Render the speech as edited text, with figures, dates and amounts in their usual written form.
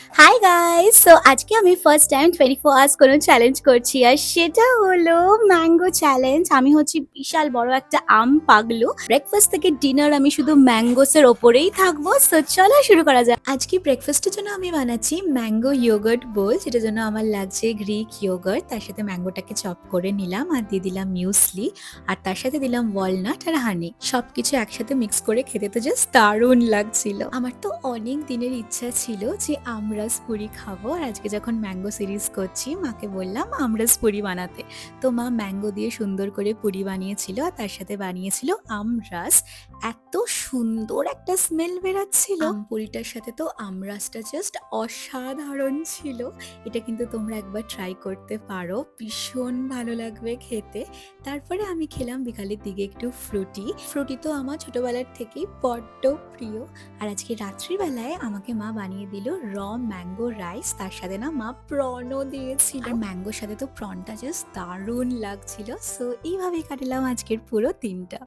Hi guys! So আজকে আমি first time 24 hours কোনো চ্যালেঞ্জ করছি। আর সেটা হলো ম্যাঙ্গো চ্যালেঞ্জ। আমি হচ্ছি বিশাল বড় একটা আম পাগলু। ব্রেকফাস্ট থেকে ডিনার আমি শুধু ম্যাঙ্গোস এর ওপরেই থাকবো। সো চলো শুরু করা যাক। আজকে ব্রেকফাস্টের জন্য আমি বানাচ্ছি ম্যাঙ্গো ইয়োগার্ট বোল, যেটার জন্য আমার লাগছে গ্রিক ইয়োগার্ট। তার সাথে ম্যাঙ্গোটাকে চপ করে নিলাম আর দিয়ে দিলাম মিউসলি। আর তার সাথে দিলাম ওয়ালনাট আর হানি। সবকিছু একসাথে মিক্স করে খেতে তো জাস্ট দারুণ লাগছিল। আমার তো অনেক দিনের ইচ্ছা ছিল যে আমরাস পুরি খাবো। আর আজকে যখন ম্যাঙ্গো সিরিজ করছি মাকে বললাম আমরাস পুরি বানাতে। তো মা ম্যাঙ্গো দিয়ে সুন্দর করে পুরি বানিয়েছিল আর তার সাথে বানিয়েছিল আমরাস। এত সুন্দর একটা স্মেল বেরাচ্ছিল পুরিটার সাথে। তো আমরাসটা জাস্ট অসাধারণ ছিল। এটা কিন্তু তোমরা একবার ট্রাই করতে পারো, ভীষণ ভালো লাগবে খেতে। তারপরে আমি খেলাম বিকালের দিকে একটু ফ্রুটি তো আমার ছোটবেলার থেকেই বড্ড প্রিয়। আর আজকে রাত্রিবেলায় আমাকে মা বানিয়ে দিল র ম্যাঙ্গো রাইস, তার সাথে না মা প্রনও দিয়েছিল। আর ম্যাঙ্গোর সাথে তো প্রনটা জাস্ট দারুণ লাগছিল। সো এইভাবেই কাটালাম আজকের পুরো দিনটা।